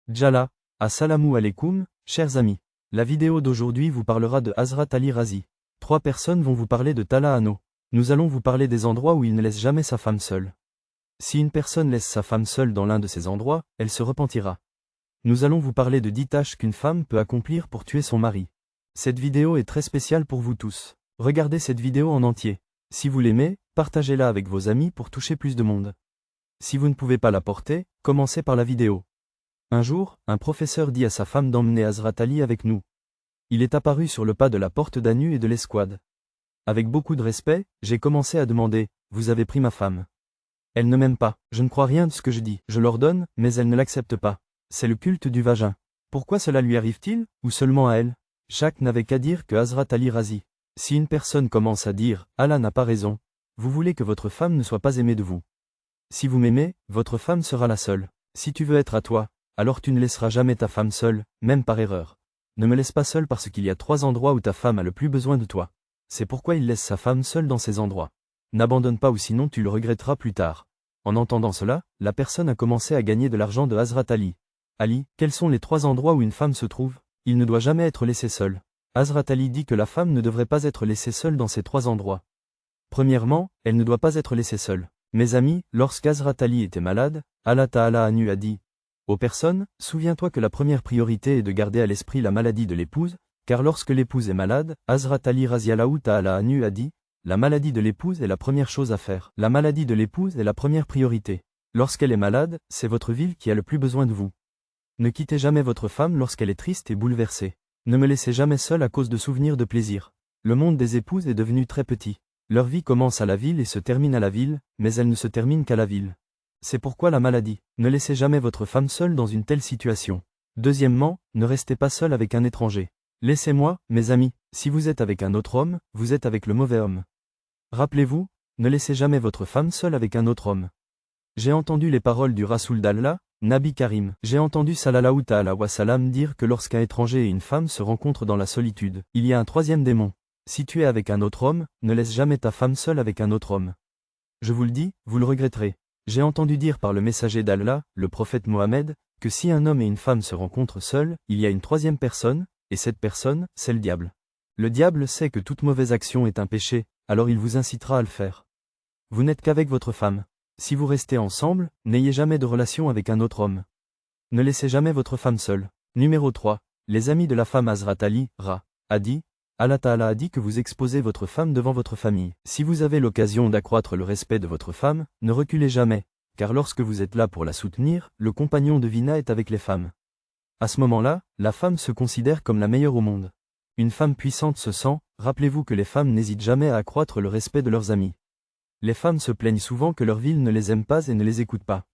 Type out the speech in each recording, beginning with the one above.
Djala, assalamu alaikum, chers amis. La vidéo d'aujourd'hui vous parlera de Hazrat Ali Razi. 3 personnes vont vous parler de Tala Ano. Nous allons vous parler des endroits où il ne laisse jamais sa femme seule. Si une personne laisse sa femme seule dans l'un de ces endroits, elle se repentira. Nous allons vous parler de 10 tâches qu'une femme peut accomplir pour tuer son mari. Cette vidéo est très spéciale pour vous tous. Regardez cette vidéo en entier. Si vous l'aimez, partagez-la avec vos amis pour toucher plus de monde. Si vous ne pouvez pas la porter, commencez par la vidéo. Un jour, un professeur dit à sa femme d'emmener Hazrat Ali avec nous. Il est apparu sur le pas de la porte d'Anu et de l'escouade. Avec beaucoup de respect, j'ai commencé à demander, « Vous avez pris ma femme ?» Elle ne m'aime pas, je ne crois rien de ce que je dis, je l'ordonne, mais elle ne l'accepte pas. C'est le culte du vagin. Pourquoi cela lui arrive-t-il, ou seulement à elle? Chaque n'avait qu'à dire que Hazrat Ali Razi. Si une personne commence à dire, Allah n'a pas raison, vous voulez que votre femme ne soit pas aimée de vous. Si vous m'aimez, votre femme sera la seule. Si tu veux être à toi, alors tu ne laisseras jamais ta femme seule, même par erreur. Ne me laisse pas seule parce qu'il y a 3 endroits où ta femme a le plus besoin de toi. C'est pourquoi il laisse sa femme seule dans ces endroits. N'abandonne pas ou sinon tu le regretteras plus tard. En entendant cela, la personne a commencé à gagner de l'argent de Hazrat Ali. Ali, quels sont les 3 endroits où une femme se trouve? Il ne doit jamais être laissé seul. Hazrat Ali dit que la femme ne devrait pas être laissée seule dans ces 3 endroits. Premièrement, elle ne doit pas être laissée seule. Mes amis, lorsqu'Hazrat Ali était malade, Allah Ta'ala Anu a dit aux personnes, souviens-toi que la première priorité est de garder à l'esprit la maladie de l'épouse, car lorsque l'épouse est malade, Hazrat Ali Raziallahu Ta'ala Anu a dit, la maladie de l'épouse est la première chose à faire. La maladie de l'épouse est la première priorité. Lorsqu'elle est malade, c'est votre ville qui a le plus besoin de vous. Ne quittez jamais votre femme lorsqu'elle est triste et bouleversée. Ne me laissez jamais seul à cause de souvenirs de plaisir. Le monde des épouses est devenu très petit. Leur vie commence à la ville et se termine à la ville, mais elle ne se termine qu'à la ville. C'est pourquoi la maladie. Ne laissez jamais votre femme seule dans une telle situation. Deuxièmement, ne restez pas seul avec un étranger. Laissez-moi, mes amis, si vous êtes avec un autre homme, vous êtes avec le mauvais homme. Rappelez-vous, ne laissez jamais votre femme seule avec un autre homme. J'ai entendu les paroles du Rasoul d'Allah, Nabi Karim. J'ai entendu sallallahu ta'ala wa salam dire que lorsqu'un étranger et une femme se rencontrent dans la solitude, il y a un 3e démon. Si tu es avec un autre homme, ne laisse jamais ta femme seule avec un autre homme. Je vous le dis, vous le regretterez. J'ai entendu dire par le messager d'Allah, le prophète Mohammed, que si un homme et une femme se rencontrent seuls, il y a une 3e personne, et cette personne, c'est le diable. Le diable sait que toute mauvaise action est un péché, alors il vous incitera à le faire. Vous n'êtes qu'avec votre femme. Si vous restez ensemble, n'ayez jamais de relation avec un autre homme. Ne laissez jamais votre femme seule. Numéro 3. Les amis de la femme Hazrat Ali, Ra, a dit, Allah Ta'ala a dit que vous exposez votre femme devant votre famille. Si vous avez l'occasion d'accroître le respect de votre femme, ne reculez jamais, car lorsque vous êtes là pour la soutenir, le compagnon de Vina est avec les femmes. À ce moment-là, la femme se considère comme la meilleure au monde. Une femme puissante se sent, rappelez-vous que les femmes n'hésitent jamais à accroître le respect de leurs amis. Les femmes se plaignent souvent que leur ville ne les aime pas et ne les écoute pas.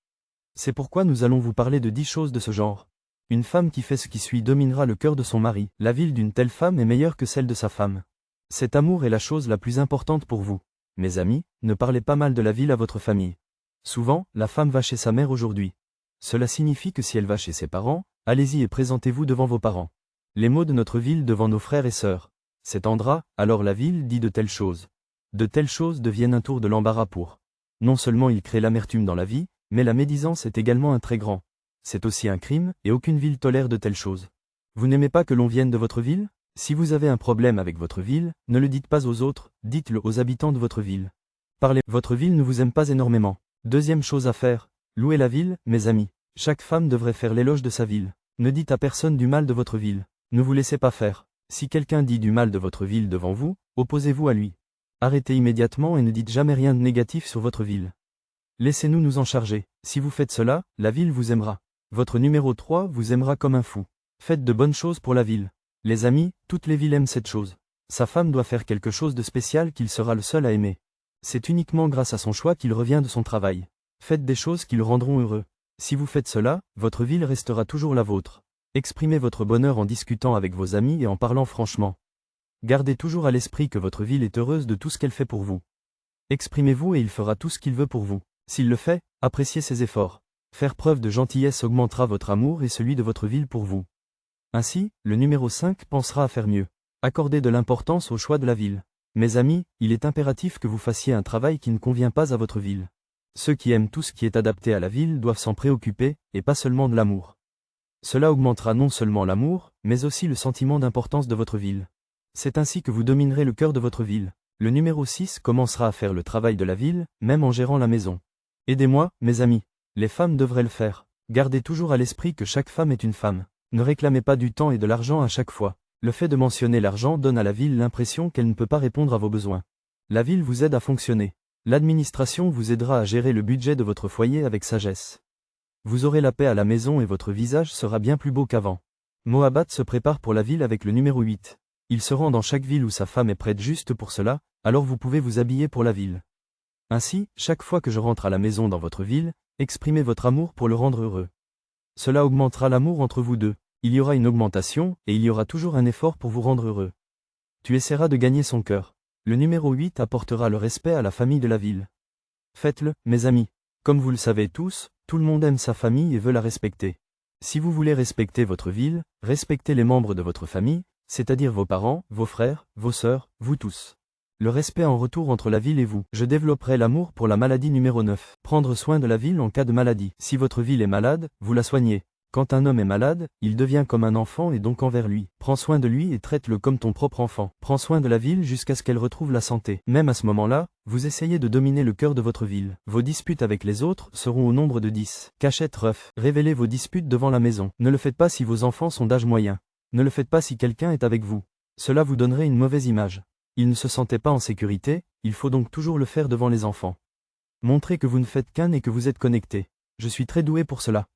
C'est pourquoi nous allons vous parler de 10 choses de ce genre. Une femme qui fait ce qui suit dominera le cœur de son mari. La ville d'une telle femme est meilleure que celle de sa femme. Cet amour est la chose la plus importante pour vous. Mes amis, ne parlez pas mal de la ville à votre famille. Souvent, la femme va chez sa mère aujourd'hui. Cela signifie que si elle va chez ses parents, allez-y et présentez-vous devant vos parents. Les mots de notre ville devant nos frères et sœurs. C'est Andra, alors la ville dit de telles choses. De telles choses deviennent un tour de l'embarras pour. Non seulement il crée l'amertume dans la vie, mais la médisance est également un très grand. C'est aussi un crime, et aucune ville tolère de telles choses. Vous n'aimez pas que l'on vienne de votre ville? Si vous avez un problème avec votre ville, ne le dites pas aux autres, dites-le aux habitants de votre ville. Parlez, votre ville ne vous aime pas énormément. Deuxième chose à faire, louez la ville, mes amis. Chaque femme devrait faire l'éloge de sa ville. Ne dites à personne du mal de votre ville. Ne vous laissez pas faire. Si quelqu'un dit du mal de votre ville devant vous, opposez-vous à lui. Arrêtez immédiatement et ne dites jamais rien de négatif sur votre ville. Laissez-nous nous en charger. Si vous faites cela, la ville vous aimera. Votre numéro 3 vous aimera comme un fou. Faites de bonnes choses pour la ville. Les amis, toutes les villes aiment cette chose. Sa femme doit faire quelque chose de spécial qu'il sera le seul à aimer. C'est uniquement grâce à son choix qu'il revient de son travail. Faites des choses qui le rendront heureux. Si vous faites cela, votre ville restera toujours la vôtre. Exprimez votre bonheur en discutant avec vos amis et en parlant franchement. Gardez toujours à l'esprit que votre ville est heureuse de tout ce qu'elle fait pour vous. Exprimez-vous et il fera tout ce qu'il veut pour vous. S'il le fait, appréciez ses efforts. Faire preuve de gentillesse augmentera votre amour et celui de votre ville pour vous. Ainsi, le numéro 5 pensera à faire mieux. Accordez de l'importance au choix de la ville. Mes amis, il est impératif que vous fassiez un travail qui ne convient pas à votre ville. Ceux qui aiment tout ce qui est adapté à la ville doivent s'en préoccuper, et pas seulement de l'amour. Cela augmentera non seulement l'amour, mais aussi le sentiment d'importance de votre ville. C'est ainsi que vous dominerez le cœur de votre ville. Le numéro 6 commencera à faire le travail de la ville, même en gérant la maison. Aidez-moi, mes amis. Les femmes devraient le faire. Gardez toujours à l'esprit que chaque femme est une femme. Ne réclamez pas du temps et de l'argent à chaque fois. Le fait de mentionner l'argent donne à la ville l'impression qu'elle ne peut pas répondre à vos besoins. La ville vous aide à fonctionner. L'administration vous aidera à gérer le budget de votre foyer avec sagesse. Vous aurez la paix à la maison et votre visage sera bien plus beau qu'avant. Mohabat se prépare pour la ville avec le numéro 8. Il se rend dans chaque ville où sa femme est prête juste pour cela, alors vous pouvez vous habiller pour la ville. Ainsi, chaque fois que je rentre à la maison dans votre ville, exprimez votre amour pour le rendre heureux. Cela augmentera l'amour entre vous deux. Il y aura une augmentation, et il y aura toujours un effort pour vous rendre heureux. Tu essaieras de gagner son cœur. Le numéro 8 apportera le respect à la famille de la ville. Faites-le, mes amis. Comme vous le savez tous, tout le monde aime sa famille et veut la respecter. Si vous voulez respecter votre ville, respectez les membres de votre famille, c'est-à-dire vos parents, vos frères, vos sœurs, vous tous. Le respect en retour entre la ville et vous. Je développerai l'amour pour la maladie numéro 9. Prendre soin de la ville en cas de maladie. Si votre ville est malade, vous la soignez. Quand un homme est malade, il devient comme un enfant et donc envers lui. Prends soin de lui et traite-le comme ton propre enfant. Prends soin de la ville jusqu'à ce qu'elle retrouve la santé. Même à ce moment-là, vous essayez de dominer le cœur de votre ville. Vos disputes avec les autres seront au nombre de 10. Cachette ref. Révélez vos disputes devant la maison. Ne le faites pas si vos enfants sont d'âge moyen. Ne le faites pas si quelqu'un est avec vous. Cela vous donnerait une mauvaise image. Ils ne se sentaient pas en sécurité, il faut donc toujours le faire devant les enfants. Montrez que vous ne faites qu'un et que vous êtes connecté. Je suis très doué pour cela.